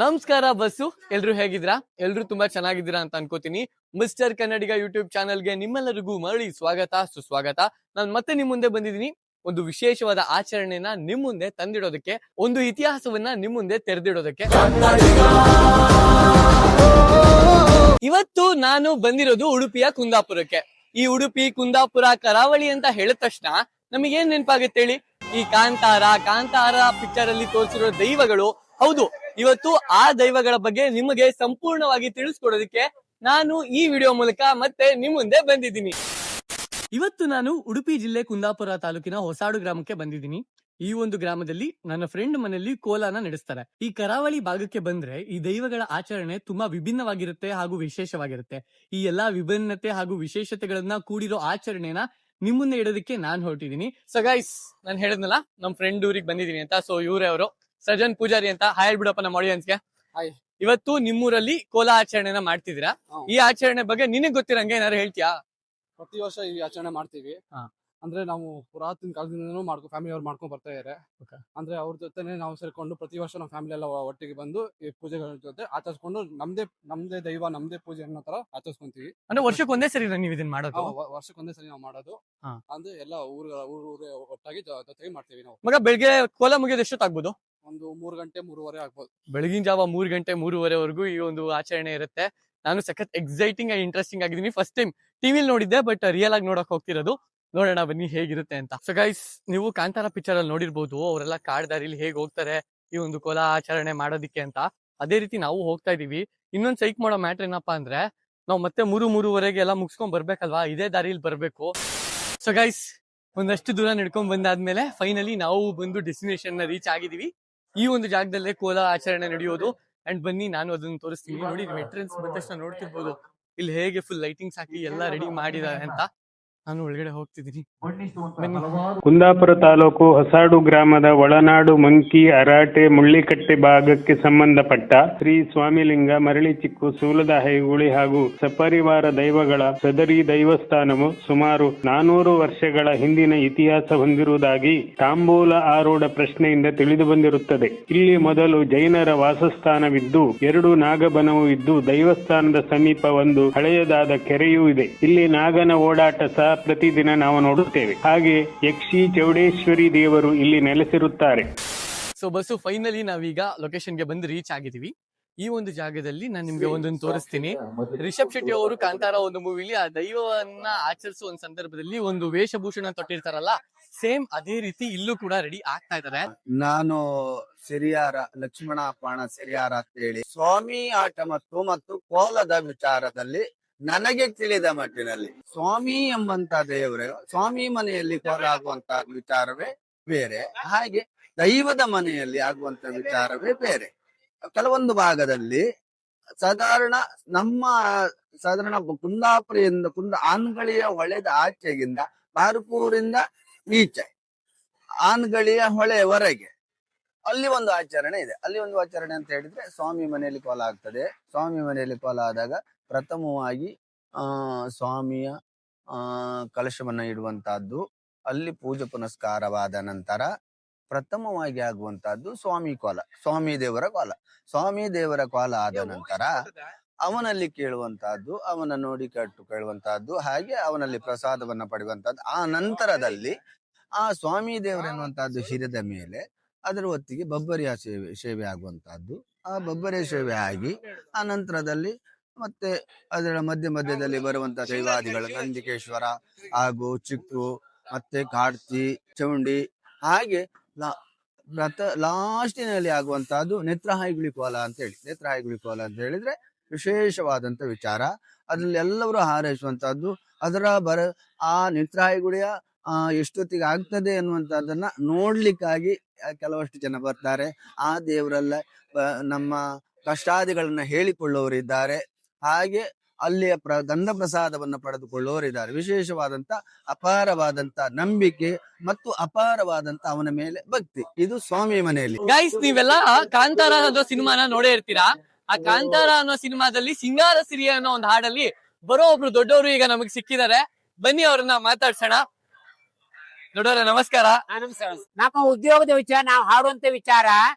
ನಮಸ್ಕಾರ ಬಸ್ಸು, ಎಲ್ರು ಹೇಗಿದ್ರಾ? ಎಲ್ರು ತುಂಬಾ ಚೆನ್ನಾಗಿದ್ದೀರಾ ಅಂತ ಅನ್ಕೋತೀನಿ. ಮಿಸ್ಟರ್ ಕನ್ನಡಿಗ ಯೂಟ್ಯೂಬ್ ಚಾನಲ್ಗೆ ನಿಮ್ಮೆಲ್ಲರಿಗೂ ಮರಳಿ ಸ್ವಾಗತ ಸುಸ್ವಾಗತ. ನಾನು ಮತ್ತೆ ನಿಮ್ ಮುಂದೆ ಬಂದಿದ್ದೀನಿ ಒಂದು ವಿಶೇಷವಾದ ಆಚರಣೆನ ನಿಮ್ ಮುಂದೆ ತಂದಿಡೋದಕ್ಕೆ, ಒಂದು ಇತಿಹಾಸವನ್ನ ನಿಮ್ ಮುಂದೆ ತೆರೆದಿಡೋದಕ್ಕೆ. ಇವತ್ತು ನಾನು ಬಂದಿರೋದು ಉಡುಪಿಯ ಕುಂದಾಪುರಕ್ಕೆ. ಈ ಉಡುಪಿ ಕುಂದಾಪುರ ಕರಾವಳಿ ಅಂತ ಹೇಳಿದ ತಕ್ಷಣ ನಮಗೇನ್ ನೆನಪಾಗುತ್ತೆ ಹೇಳಿ? ಈ ಕಾಂತಾರ ಪಿಕ್ಚರ್ ಅಲ್ಲಿ ತೋರಿಸಿರೋ ದೈವಗಳು. ಹೌದು, ಇವತ್ತು ಆ ದೈವಗಳ ಬಗ್ಗೆ ನಿಮಗೆ ಸಂಪೂರ್ಣವಾಗಿ ತಿಳಿಸ್ಕೊಡೋದಕ್ಕೆ ನಾನು ಈ ವಿಡಿಯೋ ಮೂಲಕ ಮತ್ತೆ ನಿಮ್ ಮುಂದೆ ಬಂದಿದ್ದೀನಿ. ಇವತ್ತು ನಾನು ಉಡುಪಿ ಜಿಲ್ಲೆ ಕುಂದಾಪುರ ತಾಲೂಕಿನ ಹೊಸಾಡು ಗ್ರಾಮಕ್ಕೆ ಬಂದಿದ್ದೀನಿ. ಈ ಒಂದು ಗ್ರಾಮದಲ್ಲಿ ನನ್ನ ಫ್ರೆಂಡ್ ಮನೆಯಲ್ಲಿ ಕೋಲಾನ ನಡೆಸ್ತಾರೆ. ಈ ಕರಾವಳಿ ಭಾಗಕ್ಕೆ ಬಂದ್ರೆ ಈ ದೈವಗಳ ಆಚರಣೆ ತುಂಬಾ ವಿಭಿನ್ನವಾಗಿರುತ್ತೆ ಹಾಗೂ ವಿಶೇಷವಾಗಿರುತ್ತೆ. ಈ ಎಲ್ಲಾ ವಿಭಿನ್ನತೆ ಹಾಗೂ ವಿಶೇಷತೆಗಳನ್ನ ಕೂಡಿರೋ ಆಚರಣೆನ ನಿಮ್ ಮುಂದೆ ಇಡೋದಕ್ಕೆ ನಾನ್ ಹೊರಟಿದ್ದೀನಿ. ಸೊ ಗೈಸ್, ನಾನು ಹೇಳಿದ್ನಲ್ಲ ನಮ್ ಫ್ರೆಂಡ್ ಊರಿಗೆ ಬಂದಿದ್ದೀನಿ ಅಂತ. ಸೊ ಇವರೇ ಅವರು ಸೃಜನ್ ಪೂಜಾರಿ ಅಂತ. ಹಾಯ್ ಬಿಡಪ್ಪ ನಮ್ಮ ಆಡಿಯನ್ಸ್ಗೆ. ಹಾಯ್. ಇವತ್ತು ನಿಮ್ಮೂರಲ್ಲಿ ಕೋಲಾ ಆಚರಣೆನ ಮಾಡ್ತಿದ್ದೀರಾ. ಈ ಆಚರಣೆ ಬಗ್ಗೆ ನಿನಗ್ ಗೊತ್ತಿರಂಗೆ ಏನಾರು ಹೇಳ್ತೀಯಾ? ಪ್ರತಿ ವರ್ಷ ಈ ಆಚರಣೆ ಮಾಡ್ತೀವಿ. ಹಾ. ಅಂದ್ರೆ ನಾವು ಪುರಾತನ ಕಾಲದಿಂದನೂ ಫ್ಯಾಮಿಲಿ ಅವ್ರು ಮಾಡ್ಕೊಂಡ್ ಬರ್ತಾ ಇದಾರೆ. Okay. ಅಂದ್ರೆ ಅವ್ರ ಜೊತೆನೆ ನಾವು ಸೇರ್ಕೊಂಡು ಪ್ರತಿ ವರ್ಷ ನಮ್ಮ ಫ್ಯಾಮಿಲಿ ಎಲ್ಲ ಒಟ್ಟಿಗೆ ಬಂದು ಈ ಪೂಜೆಗಳ ಜೊತೆ ಆಚರಿಸ್ಕೊಂಡು ನಮ್ದೇ ದೈವ ನಮ್ದೇ ಪೂಜೆ ಅನ್ನೋ ತರ ಆಚರಿಸ್ಕೊಂತೀವಿ. ಅಂದ್ರೆ ವರ್ಷಕ್ಕೆ ಒಂದೇ ಸರಿ ನೀವು ಇದನ್ನ ಮಾಡೋದು? ವರ್ಷಕ್ಕೊಂದೇ ಸರಿ ನಾವು ಮಾಡೋದು. ಹಾ. ಅಂದ್ರೆ ಎಲ್ಲ ಊರೇ ಒಟ್ಟಾಗಿ ಜೊತೆಗೆ ಮಾಡ್ತೀವಿ ನಾವು. ಮಗ ಬೆಳಿಗ್ಗೆ ಕೋಲಾ ಮುಗಿಯೋದು ಎಷ್ಟೊತ್ತಾಗ್ಬೋದು? ಒಂದು 3 ಗಂಟೆ 3:30 ಆಗ್ಬೋದು. ಬೆಳಗಿನ ಜಾವ 3 ಗಂಟೆ 3:30ವರೆಗೂ ಈ ಒಂದು ಆಚರಣೆ ಇರುತ್ತೆ. ನಾನು ಸಖತ್ ಎಕ್ಸೈಟಿಂಗ್ ಆಗಿ ಇಂಟ್ರೆಸ್ಟಿಂಗ್ ಆಗಿದ್ದೀನಿ. ಫಸ್ಟ್ ಟೈಮ್ ಟಿವಿಲಿ ನೋಡಿದ್ದೆ, ಬಟ್ ರಿಯಲ್ ಆಗಿ ನೋಡಕ್ ಹೋಗ್ತಿರೋದು. ನೋಡೋಣ ಬನ್ನಿ ಹೇಗಿರುತ್ತೆ ಅಂತ. ಸೊ ಗೈಸ್, ನೀವು ಕಾಂತಾರ ಪಿಕ್ಚರ್ ಅಲ್ಲಿ ನೋಡಿರ್ಬೋದು, ಅವರೆಲ್ಲ ಕಾಡ್ ದಾರಿಲಿ ಹೇಗೆ ಹೋಗ್ತಾರೆ ಈ ಒಂದು ಕೋಲಾ ಆಚರಣೆ ಮಾಡೋದಿಕ್ಕೆ ಅಂತ. ಅದೇ ರೀತಿ ನಾವು ಹೋಗ್ತಾ ಇದೀವಿ. ಇನ್ನೊಂದ್ ಸೈಕ್ ಮಾಡೋ ಮ್ಯಾಟ್ರ್ ಏನಪ್ಪಾ ಅಂದ್ರೆ, ನಾವು ಮತ್ತೆ 3:30ವರೆಗೆ ಎಲ್ಲ ಮುಗಿಸ್ಕೊಂಡ್ ಬರ್ಬೇಕಲ್ವಾ, ಇದೇ ದಾರಿಲಿ ಬರ್ಬೇಕು. ಸೊ ಗೈಸ್, ಒಂದಷ್ಟು ದೂರ ನಡ್ಕೊಂಡ್ ಬಂದಾದ್ಮೇಲೆ ಫೈನಲಿ ನಾವು ಬಂದು ಡೆಸ್ಟಿನೇಷನ್ ನ ರೀಚ್ ಆಗಿದೀವಿ. ಈ ಒಂದು ಜಾಗದಲ್ಲೇ ಕೋಲಾ ಆಚರಣೆ ನಡೆಯೋದು. ಅಂಡ್ ಬನ್ನಿ ನಾನು ಅದನ್ನ ತೋರಿಸ್ತೀನಿ. ನೋಡಿ, ಎಂಟ್ರೆನ್ಸ್ ಬಂದ ತಕ್ಷಣ ನೋಡ್ತಿರ್ಬೋದು ಇಲ್ಲಿ ಹೇಗೆ ಫುಲ್ ಲೈಟಿಂಗ್ಸ್ ಹಾಕಿ ಎಲ್ಲ ರೆಡಿ ಮಾಡಿದ್ದಾರೆ ಅಂತ. ನಾನು ಒಳಗಡೆ ಹೋಗ್ತಿದ್ದೀನಿ. ಕುಂದಾಪುರ ತಾಲೂಕು ಹೊಸಾಡು ಗ್ರಾಮದ ಒಳನಾಡು ಮಂಕಿ ಅರಾಟೆ ಮುಳ್ಳಿಕಟ್ಟೆ ಭಾಗಕ್ಕೆ ಸಂಬಂಧಪಟ್ಟ ಶ್ರೀ ಸ್ವಾಮಿಲಿಂಗ ಮರಳಿ ಚಿಕ್ಕು ಸೂಲದ ಹೈಗುಳಿ ಹಾಗೂ ಸಪರಿವಾರ ದೈವಗಳ ಸದರಿ ದೈವಸ್ಥಾನವು ಸುಮಾರು 400 ವರ್ಷಗಳ ಹಿಂದಿನ ಇತಿಹಾಸ ಹೊಂದಿರುವುದಾಗಿ ತಾಂಬೂಲ ಆರೂಢ ಪ್ರಶ್ನೆಯಿಂದ ತಿಳಿದು ಬಂದಿರುತ್ತದೆ. ಇಲ್ಲಿ ಮೊದಲು ಜೈನರ ವಾಸಸ್ಥಾನವಿದ್ದು 2 ನಾಗಬನವೂ ಇದ್ದು ದೈವಸ್ಥಾನದ ಸಮೀಪ ಒಂದು ಹಳೆಯದಾದ ಕೆರೆಯೂ ಇದೆ. ಇಲ್ಲಿ ನಾಗನ ಓಡಾಟ ಸಹ ಪ್ರತಿದಿನ ನಾವು ನೋಡುತ್ತೇವೆ. ಹಾಗೆ ಯಕ್ಷಿ ಚೌಡೇಶ್ವರಿ ದೇವರು ಇಲ್ಲಿ ನೆಲೆಸಿರುತ್ತಾರೆ. ಸೊ ಬಸ್ಸು, ಫೈನಲಿ ನಾವೀಗ ಲೊಕೇಶನ್ಗೆ ಬಂದು ರೀಚ್ ಆಗಿದೀವಿ. ಈ ಒಂದು ಜಾಗದಲ್ಲಿ ನಾನು ನಿಮ್ಗೆ ಒಂದನ್ನು ತೋರಿಸ್ತೀನಿ. ರಿಷಬ್ ಶೆಟ್ಟಿ ಅವರು ಕಾಂತಾರ ಒಂದು ಮೂವಿಲಿ ಆ ದೈವವನ್ನ ಆಚರಿಸುವ ಒಂದು ಸಂದರ್ಭದಲ್ಲಿ ಒಂದು ವೇಷಭೂಷಣ ತೊಟ್ಟಿರ್ತಾರಲ್ಲ, ಸೇಮ್ ಅದೇ ರೀತಿ ಇಲ್ಲೂ ಕೂಡ ರೆಡಿ ಆಗ್ತಾ ಇದ್ದಾರೆ. ನಾನು ಸಿರಿಯಾರ ಲಕ್ಷ್ಮಣ ಪಾಣ ಸಿರಿಯಾರ ಅಂತ ಹೇಳಿ ಸ್ವಾಮಿ ಆಟ ಮತ್ತು ಕೋಲದ ವಿಚಾರದಲ್ಲಿ ನನಗೆ ತಿಳಿದ ಮಟ್ಟಿನಲ್ಲಿ ಸ್ವಾಮಿ ಎಂಬಂತ ದೇವರೇ ಸ್ವಾಮಿ ಮನೆಯಲ್ಲಿ ಕೋಲ ಆಗುವಂತ ವಿಚಾರವೇ ಬೇರೆ, ಹಾಗೆ ದೈವದ ಮನೆಯಲ್ಲಿ ಆಗುವಂತ ವಿಚಾರವೇ ಬೇರೆ. ಕೆಲವೊಂದು ಭಾಗದಲ್ಲಿ ಸಾಧಾರಣ ಕುಂದಾಪುರಿಯಿಂದ ಆನ್ಗಳಿಯ ಹೊಳೆದ ಆಚೆಗಿಂದ ಬಾರ್ಪೂರಿಂದ ಈಚೆ ಆನ್ಗಳಿಯ ಹೊಳೆವರೆಗೆ ಅಲ್ಲಿ ಒಂದು ಆಚರಣೆ ಇದೆ. ಅಲ್ಲಿ ಒಂದು ಆಚರಣೆ ಅಂತ ಹೇಳಿದ್ರೆ ಸ್ವಾಮಿ ಮನೆಯಲ್ಲಿ ಕೋಲ ಆಗ್ತದೆ. ಸ್ವಾಮಿ ಮನೆಯಲ್ಲಿ ಕೋಲ ಆದಾಗ ಪ್ರಥಮವಾಗಿ ಸ್ವಾಮಿಯ ಕಲಶವನ್ನ ಇಡುವಂತಹದ್ದು, ಅಲ್ಲಿ ಪೂಜೆ ಪುನಸ್ಕಾರವಾದ ನಂತರ ಪ್ರಥಮವಾಗಿ ಆಗುವಂತಹದ್ದು ಸ್ವಾಮಿ ಕೋಲ, ಸ್ವಾಮಿ ದೇವರ ಕೋಲ ಆದ ನಂತರ ಅವನಲ್ಲಿ ಕೇಳುವಂತಹದ್ದು, ಅವನ ನೋಡಿ ಕೇಳುವಂತಹದ್ದು, ಹಾಗೆ ಅವನಲ್ಲಿ ಪ್ರಸಾದವನ್ನ ಪಡೆಯುವಂತಹದ್ದು. ಆ ನಂತರದಲ್ಲಿ ಆ ಸ್ವಾಮಿ ದೇವರೆನ್ನುವಂತಹದ್ದು ಹಿರಿದ ಮೇಲೆ ಅದರ ಹೊತ್ತಿಗೆ ಬಬ್ಬರಿಯ ಸೇವೆ ಆಗುವಂತಹದ್ದು. ಆ ಬಬ್ಬರಿಯ ಸೇವೆ ಆಗಿ ಆ ನಂತರದಲ್ಲಿ ಮತ್ತೆ ಅದರ ಮಧ್ಯದಲ್ಲಿ ಬರುವಂತಹ ದೈವಾದಿಗಳು ನಂದಿಕೇಶ್ವರ ಹಾಗೂ ಚಿಕ್ಕು ಮತ್ತೆ ಕಾರ್ತಿ ಚೌಂಡಿ, ಹಾಗೆ ಲಾಸ್ಟಿನಲ್ಲಿ ಆಗುವಂತಹದ್ದು ನೇತ್ರಹಾಯಿಗುಳಿ ಕೋಲ ಅಂತ ಹೇಳಿ. ನೇತ್ರಹಾಯಿಗುಳಿ ಕೋಲ ಅಂತ ಹೇಳಿದ್ರೆ ವಿಶೇಷವಾದಂತ ವಿಚಾರ. ಅದ್ರಲ್ಲಿ ಎಲ್ಲರೂ ಹಾರೈಸುವಂತಹದ್ದು. ಆ ನೇತ್ರಹಾಯಿಗುಳಿಯ ಎಷ್ಟೊತ್ತಿಗೆ ಆಗ್ತದೆ ಅನ್ನುವಂಥದ್ದನ್ನ ನೋಡ್ಲಿಕ್ಕಾಗಿ ಕೆಲವಷ್ಟು ಜನ ಬರ್ತಾರೆ. ಆ ದೇವರೆಲ್ಲ ನಮ್ಮ ಕಷ್ಟಾದಿಗಳನ್ನ ಹೇಳಿಕೊಳ್ಳುವವರಿದ್ದಾರೆ, ಹಾಗೆ ಅಲ್ಲಿಯ ಗಂಧ ಪ್ರಸಾದವನ್ನು ಪಡೆದುಕೊಳ್ಳುವವರಿದ್ದಾರೆ. ವಿಶೇಷವಾದಂತ ಅಪಾರವಾದಂತ ನಂಬಿಕೆ ಮತ್ತು ಅಪಾರವಾದಂತ ಅವನ ಮೇಲೆ ಭಕ್ತಿ. ಇದು ಸ್ವಾಮಿ ಮನೆಯಲ್ಲಿ. ಗೈಸ್, ನೀವೆಲ್ಲ ಕಾಂತಾರ ಅನ್ನೋ ಸಿನಿಮಾನ ನೋಡೇ ಇರ್ತೀರಾ. ಆ ಕಾಂತಾರ ಅನ್ನೋ ಸಿನಿಮಾದಲ್ಲಿ ಸಿಂಗಾರ ಸಿರಿ ಅನ್ನೋ ಒಂದು ಹಾಡಲ್ಲಿ ಬರೋ ಒಬ್ರು ದೊಡ್ಡವರು ಈಗ ನಮಗ್ ಸಿಕ್ಕಿದ್ದಾರೆ. ಬನ್ನಿ ಅವ್ರನ್ನ ಮಾತಾಡ್ಸೋಣ. ದೊಡ್ಡವರ ನಮಸ್ಕಾರ. ನಮಸ್ಕಾರ. ನಮ್ಮ ಉದ್ಯೋಗದ ವಿಚಾರ, ನಾವು ಹಾಡುವಂತ ವಿಚಾರ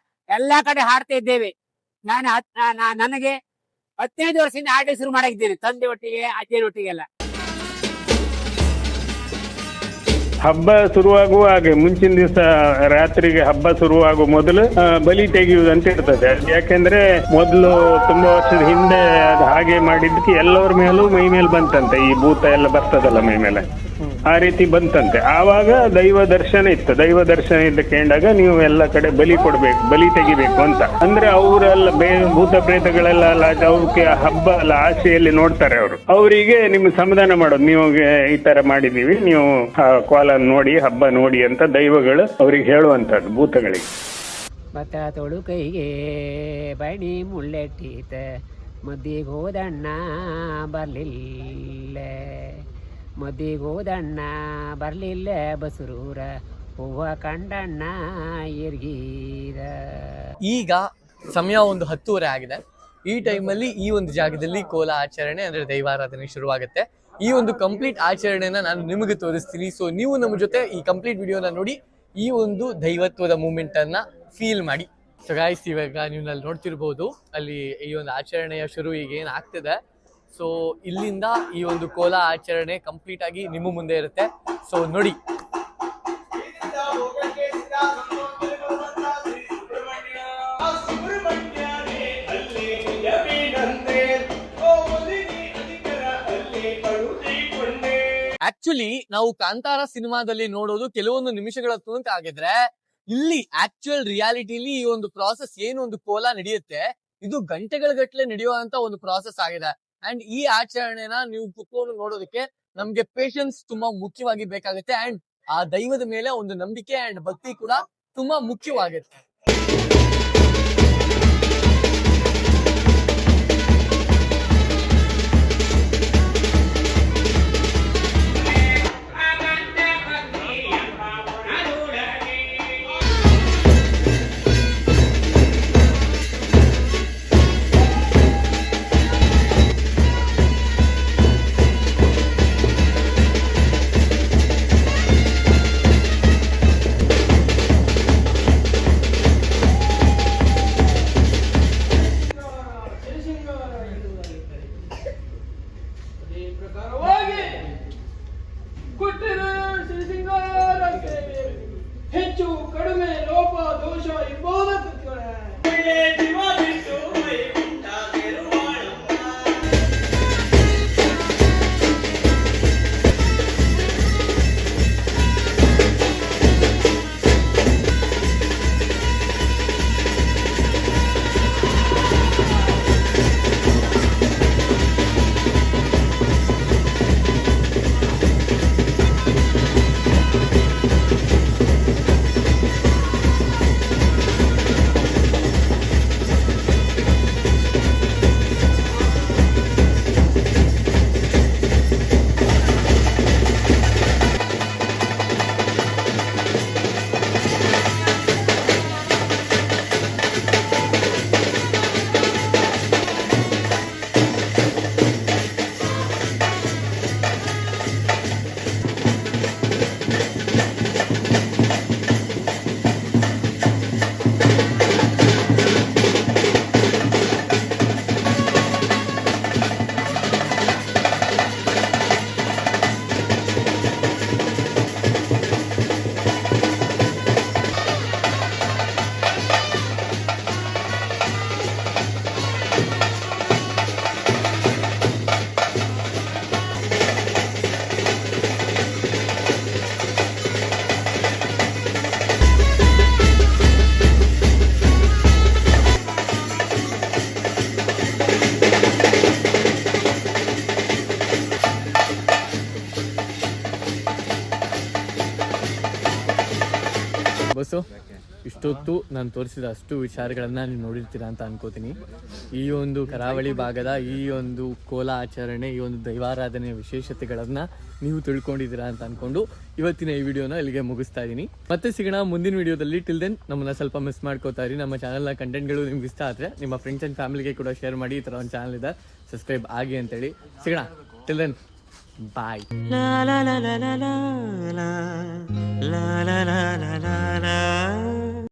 ಎಲ್ಲಾ ಕಡೆ ಹಾಡ್ತಾ ಇದ್ದೇವೆ. ನನಗೆ 15 ವರ್ಷದಿಂದ ಆಟ ಶುರು ಮಾಡಿದ್ದೇನೆ, ತಂದೆ ಒಟ್ಟಿಗೆ ಅಜ್ಜನ ಒಟ್ಟಿಗೆಲ್ಲ. ಹಬ್ಬ ಶುರುವಾಗುವಾಗ ಮುಂಚಿನ ದಿವಸ ರಾತ್ರಿಗೆ ಹಬ್ಬ ಶುರುವಾಗುವ ಮೊದಲು ಬಲಿ ತೆಗೆಯುವುದು ಅಂತ ಇರ್ತದೆ. ಯಾಕೆಂದ್ರೆ ಮೊದಲು ತುಂಬಾ ವರ್ಷದ ಹಿಂದೆ ಅದು ಹಾಗೆ ಮಾಡಿದ್ದಕ್ಕೆ ಎಲ್ಲರ ಮೇಲೂ ಮೈ ಮೇಲೆ ಬಂತಂತೆ, ಈ ಭೂತ ಎಲ್ಲ ಬರ್ತದಲ್ಲ ಮೈ ಮೇಲೆ, ಆ ರೀತಿ ಬಂತಂತೆ. ಆವಾಗ ದೈವ ದರ್ಶನ ಇತ್ತು. ದೈವ ದರ್ಶನ ಇದ್ದ ಕೇಂದಾಗ ನೀವು ಎಲ್ಲ ಕಡೆ ಬಲಿ ಕೊಡ್ಬೇಕು, ಬಲಿ ತೆಗಿಬೇಕು ಅಂತ. ಅಂದ್ರೆ ಅವರೆಲ್ಲ ಭೂತ ಪ್ರೇತಗಳೆಲ್ಲ ಅವಕ್ಕೆ ಹಬ್ಬ ಅಲ್ಲ ಆಸೆಯಲ್ಲಿ ನೋಡ್ತಾರೆ ಅವರು. ಅವರಿಗೆ ನಿಮ್ಗೆ ಸಮಾಧಾನ ಮಾಡೋದು, ನೀವು ಈ ತರ ಮಾಡಿದೀವಿ, ನೀವು ಕೋಲ ನೋಡಿ ಹಬ್ಬ ನೋಡಿ ಅಂತ ದೈವಗಳು ಅವ್ರಿಗೆ ಹೇಳುವಂತದ್ದು ಭೂತಗಳಿಗೆ. ಭತ್ತ ತೊಳು ಕೈಗೆ ಬಣಿ ಮುಳ್ಳೆಟ್ಟೀತ ಮದ್ದಿಗೆ ಹೋದಣ್ಣ ಬರ್ಲಿಲ್ಲ, ಮದ್ದಿಗೆ ಹೋದಣ್ಣ ಬರ್ಲಿಲ್ಲ, ಬಸರೂರ ಹೂವ ಕಂಡಣ್ಣ ಎರ್ಗೀದ. ಈಗ ಸಮಯ ಒಂದು 10:30 ಆಗಿದೆ. ಈ ಟೈಮಲ್ಲಿ ಈ ಒಂದು ಜಾಗದಲ್ಲಿ ಕೋಲ ಆಚರಣೆ ಅಂದ್ರೆ ದೈವಾರಾಧನೆ ಶುರುವಾಗುತ್ತೆ. ಈ ಒಂದು ಕಂಪ್ಲೀಟ್ ಆಚರಣೆನ ನಾನು ನಿಮಗೆ ತೋರಿಸ್ತೀನಿ. ಸೊ ನೀವು ನಮ್ಮ ಜೊತೆ ಈ ಕಂಪ್ಲೀಟ್ ವಿಡಿಯೋನ ನೋಡಿ ಈ ಒಂದು ದೈವತ್ವದ ಮೂಮೆಂಟ್ ಅನ್ನ ಫೀಲ್ ಮಾಡಿ. ಸೊ ಗಾಯ್ಸ್, ಇವಾಗ ನೀವು ಅಲ್ಲಿ ನೋಡ್ತಿರ್ಬೋದು, ಅಲ್ಲಿ ಈ ಒಂದು ಆಚರಣೆಯ ಶುರು ಈಗ ಏನ್ ಆಗ್ತಿದೆ. ಸೊ ಇಲ್ಲಿಂದ ಈ ಒಂದು ಕೋಲ ಆಚರಣೆ ಕಂಪ್ಲೀಟ್ ಆಗಿ ನಿಮ್ಮ ಮುಂದೆ ಇರುತ್ತೆ. ಸೊ ನೋಡಿ. ಆಕ್ಚುಲಿ ನಾವು ಕಾಂತಾರ ಸಿನಿಮಾದಲ್ಲಿ ನೋಡೋದು ಕೆಲವೊಂದು ನಿಮಿಷಗಳ ತನಕ ಆಗಿದ್ರೆ, ಇಲ್ಲಿ ಆಕ್ಚುಯಲ್ ರಿಯಾಲಿಟಿಲಿ ಈ ಒಂದು ಪ್ರಾಸೆಸ್ ಏನು ಒಂದು ಕೋಲ ನಡೆಯುತ್ತೆ, ಇದು ಗಂಟೆಗಳ ಗಟ್ಟಲೆ ನಡೆಯುವಂತ ಒಂದು ಪ್ರಾಸೆಸ್ ಆಗಿದೆ. ಅಂಡ್ ಈ ಆಚರಣೆನ ನೀವು ಕುತ್ಕೊಂಡು ನೋಡೋದಕ್ಕೆ ನಮ್ಗೆ ಪೇಷನ್ಸ್ ತುಂಬಾ ಮುಖ್ಯವಾಗಿ ಬೇಕಾಗುತ್ತೆ. ಅಂಡ್ ಆ ದೈವದ ಮೇಲೆ ಒಂದು ನಂಬಿಕೆ ಅಂಡ್ ಭಕ್ತಿ ಕೂಡ ತುಂಬಾ ಮುಖ್ಯವಾಗುತ್ತೆ. ಹೆಚ್ಚು ಕಡಿಮೆ ಲೋಪ ದೋಷ ಇರ್ಬೋದ ಬಸ್ಸು, ಇಷ್ಟೊತ್ತು ನಾನು ತೋರಿಸಿದ ಅಷ್ಟು ವಿಚಾರಗಳನ್ನ ನೀವು ನೋಡಿರ್ತೀರಾ ಅಂತ ಅನ್ಕೋತೀನಿ. ಈ ಒಂದು ಕರಾವಳಿ ಭಾಗದ ಈ ಒಂದು ಕೋಲ ಆಚರಣೆ, ಈ ಒಂದು ದೈವಾರಾಧನೆಯ ವಿಶೇಷತೆಗಳನ್ನ ನೀವು ತಿಳ್ಕೊಂಡಿದ್ದೀರಾ ಅಂತ ಅನ್ಕೊಂಡು ಇವತ್ತಿನ ಈ ವಿಡಿಯೋನ ಇಲ್ಲಿಗೆ ಮುಗಿಸ್ತಾ ಇದ್ದೀನಿ. ಮತ್ತೆ ಸಿಗೋಣ ಮುಂದಿನ ವಿಡಿಯೋದಲ್ಲಿ. ಟಿಲ್ ದೆನ್ ನಮ್ಮನ್ನ ಸ್ವಲ್ಪ ಮಿಸ್ ಮಾಡ್ಕೋತಾ ಇರಿ. ನಮ್ಮ ಚಾನಲ್ನ ಕಂಟೆಂಟ್ಗಳು ನಿಮ್ಗೆ ಇಷ್ಟ ಆದರೆ ನಿಮ್ಮ ಫ್ರೆಂಡ್ಸ್ ಆ್ಯಂಡ್ ಫ್ಯಾಮಿಲಿಗೆ ಕೂಡ ಶೇರ್ ಮಾಡಿ. ಈ ಥರ ಒಂದು ಚಾನಲ್ ಇದೆ, ಸಬ್ಸ್ಕ್ರೈಬ್ ಆಗಿ ಅಂತೇಳಿ. ಸಿಗೋಣ. Till then bye. la la la la la la la la la la la la